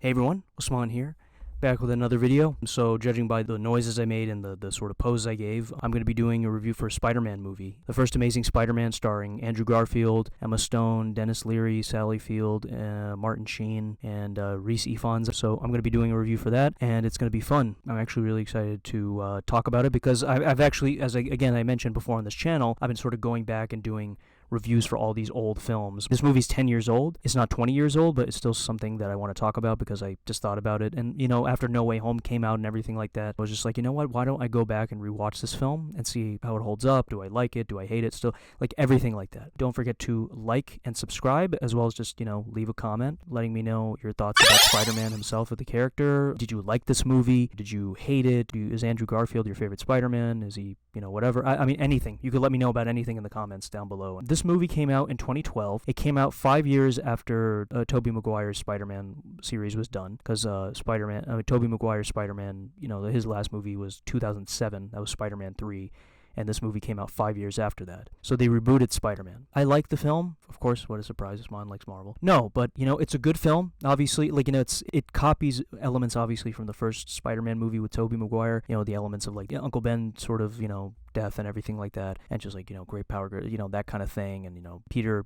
Hey everyone, Usman here, back with another video. So judging by the noises I made and the sort of pose I gave, I'm going to be doing a review for a Spider-Man movie. The first Amazing Spider-Man starring Andrew Garfield, Emma Stone, Dennis Leary, Sally Field, Martin Sheen, and Rhys Ifans. So I'm going to be doing a review for that, and it's going to be fun. I'm actually really excited to talk about it because I've actually, I mentioned before on this channel, I've been sort of going back and doing reviews for all these old films. This movie's 10 years old. It's not 20 years old, but it's still something that I want to talk about because I just thought about it. And, after No Way Home came out and everything like that, I was just like, you know what? Why don't I go back and rewatch this film and see how it holds up? Do I like it? Do I hate it? Still, like everything like that. Don't forget to like and subscribe, as well as just, leave a comment letting me know your thoughts about Spider-Man himself as the character. Did you like this movie? Did you hate it? Is Andrew Garfield your favorite Spider-Man? Is he, whatever? I mean, anything. You could let me know about anything in the comments down below. This movie came out in 2012. It came out 5 years after Tobey Maguire's Spider-Man series was done, because Tobey Maguire's Spider-Man, his last movie was 2007. That was Spider-Man 3. And this movie came out 5 years after that. So they rebooted Spider-Man. I like the film. Of course, what a surprise, Usman likes Marvel. No, but, it's a good film. Obviously, it copies elements, obviously, from the first Spider-Man movie with Tobey Maguire. The elements of, Uncle Ben sort of, death and everything like that. And just, great power, that kind of thing. And, Peter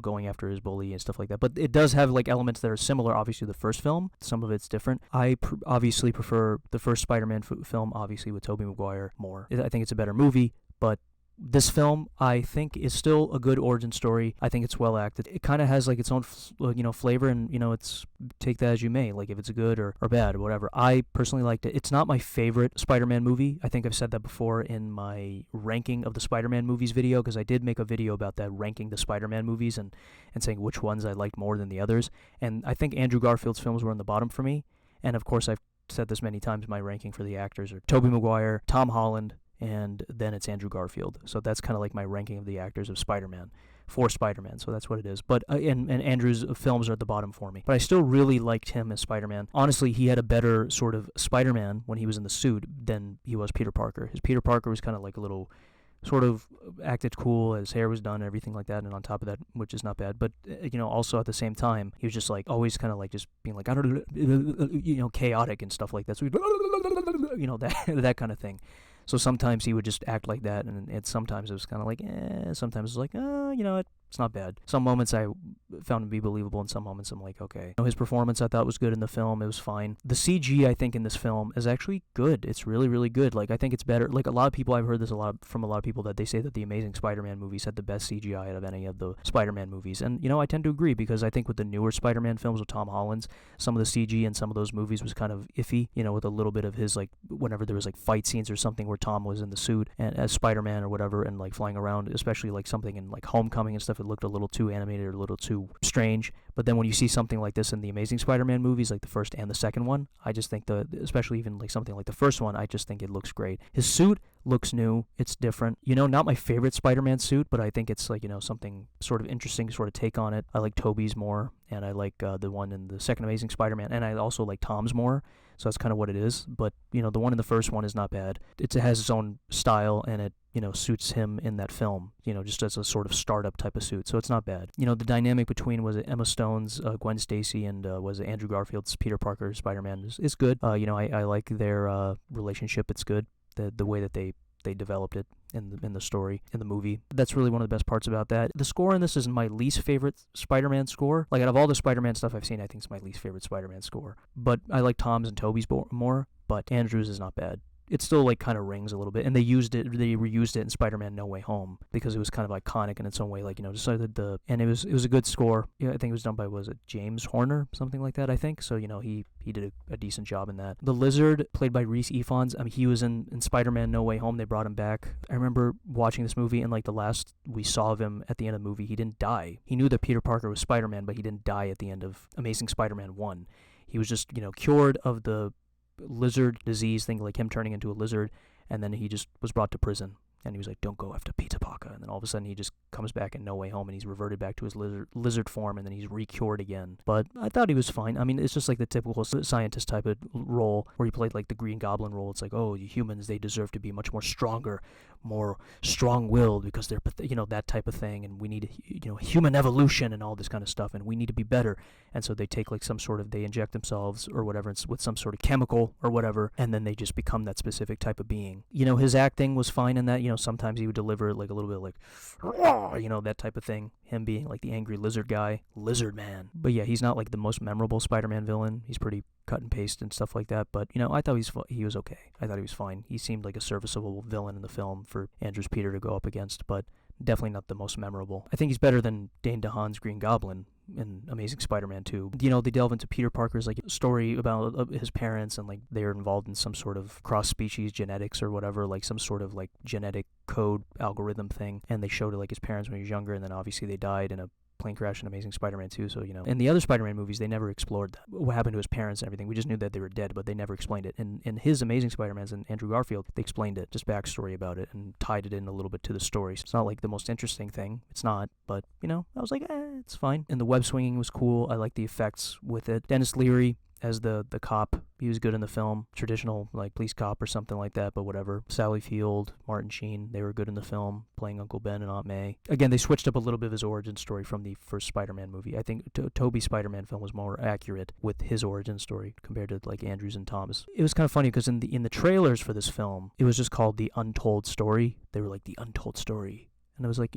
going after his bully and stuff like that. But it does have, elements that are similar, obviously, to the first film. Some of it's different. I obviously prefer the first Spider-Man film, obviously, with Tobey Maguire more. I think it's a better movie, but this film, I think, is still a good origin story. I think it's well acted. It kind of has, its own, flavor, and, it's, take that as you may, if it's good or bad or whatever. I personally liked it. It's not my favorite Spider-Man movie. I think I've said that before in my ranking of the Spider-Man movies video, because I did make a video about that, ranking the Spider-Man movies and saying which ones I liked more than the others. And I think Andrew Garfield's films were on the bottom for me. And, of course, I've said this many times, my ranking for the actors are Tobey Maguire, Tom Holland, and then it's Andrew Garfield. So that's kind of my ranking of the actors of Spider-Man, for Spider-Man, so that's what it is. But and Andrew's films are at the bottom for me. But I still really liked him as Spider-Man. Honestly, he had a better sort of Spider-Man when he was in the suit than he was Peter Parker. His Peter Parker was kind of a little, sort of acted cool, his hair was done and everything like that, and on top of that, which is not bad, but also at the same time, he was just always kind of just being I don't know, chaotic and stuff like that, so that kind of thing. So sometimes he would just act like that, and sometimes it was kind of sometimes it was it's not bad. Some moments I found him to be believable, and some moments I'm okay. His performance I thought was good in the film. It was fine. The CG, I think, in this film is actually good. It's really, really good. I think it's better. A lot of people, I've heard this from a lot of people, that they say that the Amazing Spider-Man movies had the best CGI out of any of the Spider-Man movies. And, I tend to agree, because I think with the newer Spider-Man films with Tom Holland, some of the CG in some of those movies was kind of iffy, with a little bit of his, whenever there was, fight scenes or something where Tom was in the suit and as Spider-Man or whatever, and, flying around, especially, something in, Homecoming and stuff, it looked a little too animated or a little too strange. But then when you see something like this in the Amazing Spider-Man movies, the first and the second one, I just think especially even something like the first one, I just think it looks great. His suit looks new. It's different. Not my favorite Spider-Man suit, but I think it's something sort of interesting sort of take on it. I like Tobey's more, and I like the one in the second Amazing Spider-Man, and I also like Tom's more. So that's kind of what it is. But, the one in the first one is not bad. It has its own style, and it, suits him in that film, just as a sort of startup type of suit. So it's not bad. The dynamic between, was it Emma Stone's Gwen Stacy and was it Andrew Garfield's Peter Parker Spider-Man is good. I like their relationship. It's good. The way that they developed it in the story, in the movie. That's really one of the best parts about that. The score in this is my least favorite Spider-Man score. Out of all the Spider-Man stuff I've seen, I think it's my least favorite Spider-Man score. But I like Tom's and Tobey's more, but Andrew's is not bad. It still kind of rings a little bit, and they reused it in Spider-Man No Way Home because it was kind of iconic in its own way, and it was a good score. I think it was done by, was it James Horner, something like that, I think. So he did a decent job in that. The Lizard, played by Rhys Ifans, he was in Spider-Man No Way Home. They brought him back. I remember watching this movie, and the last we saw of him at the end of the movie, he didn't die. He knew that Peter Parker was Spider-Man, but he didn't die at the end of Amazing Spider-Man 1. He was just cured of the lizard disease thing, him turning into a lizard, and then he just was brought to prison, and he was don't go after Peter Parker, and then all of a sudden he just comes back in No Way Home and he's reverted back to his lizard form and then he's recured again. But I thought he was fine. I mean, it's just like the typical scientist type of role where he played like the Green Goblin role. It's like, oh, the humans, they deserve to be much more stronger, more strong-willed because they're, that type of thing, and we need, human evolution and all this kind of stuff, and we need to be better. And so they take like they inject themselves or whatever with some sort of chemical or whatever, and then they just become that specific type of being. His acting was fine in that. Sometimes he would deliver it like a little bit like, that type of thing. Him being like the angry lizard guy, Lizard Man. But yeah, he's not like the most memorable Spider-Man villain. He's pretty cut and paste and stuff like that. But, I thought he was okay. I thought he was fine. He seemed like a serviceable villain in the film for Andrews Peter to go up against, but definitely not the most memorable. I think he's better than Dane DeHaan's Green Goblin in Amazing Spider-Man 2. They delve into Peter Parker's like story about his parents, and like they're involved in some sort of cross-species genetics or whatever, like some sort of like genetic code algorithm thing, and they showed it like his parents when he was younger, and then obviously they died in a plane crash in Amazing Spider-Man 2, so, in the other Spider-Man movies, they never explored that, what happened to his parents and everything. We just knew that they were dead, but they never explained it. In his Amazing Spider-Mans and Andrew Garfield, they explained it, just backstory about it, and tied it in a little bit to the story. So it's not like the most interesting thing. It's not, but, I was like, it's fine. And the web swinging was cool. I like the effects with it. Dennis Leary as the cop, he was good in the film. Traditional, like, police cop or something like that, but whatever. Sally Field, Martin Sheen, they were good in the film, playing Uncle Ben and Aunt May. Again, they switched up a little bit of his origin story from the first Spider-Man movie. I think Tobey's Spider-Man film was more accurate with his origin story compared to, like, Andrews and Tom's. It was kind of funny because in the trailers for this film, it was just called The Untold Story. They were like, The Untold Story. And I was like,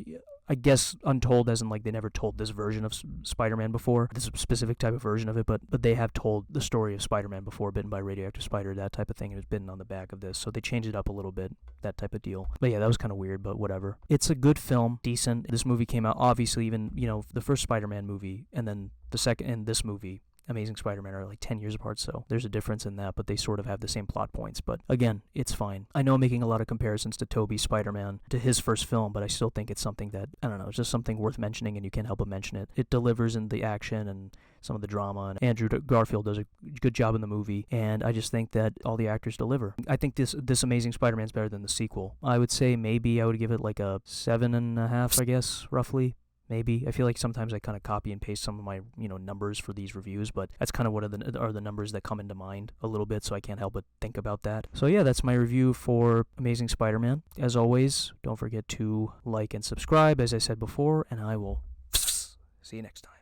I guess untold as in like they never told this version of Spider-Man before, this specific type of version of it, but they have told the story of Spider-Man before, bitten by a radioactive spider, that type of thing. It was bitten on the back of this, so they changed it up a little bit, that type of deal. But yeah, that was kind of weird, but whatever. It's a good film, decent. This movie came out, obviously, even, the first Spider-Man movie, and then the second, and this movie, Amazing Spider-Man, are like 10 years apart, so there's a difference in that, but they sort of have the same plot points. But again, it's fine. I know I'm making a lot of comparisons to Tobey's Spider-Man, to his first film, but I still think it's something that, I don't know, it's just something worth mentioning, and you can't help but mention it. It delivers in the action and some of the drama, and Andrew Garfield does a good job in the movie, and I just think that all the actors deliver. I think this Amazing Spider-Man's better than the sequel. I would say maybe I would give it like a 7.5, I guess, roughly. Maybe. I feel like sometimes I kind of copy and paste some of my, numbers for these reviews, but that's kind of what are the numbers that come into mind a little bit, so I can't help but think about that. So yeah, that's my review for Amazing Spider-Man. As always, don't forget to like and subscribe, as I said before, and I will see you next time.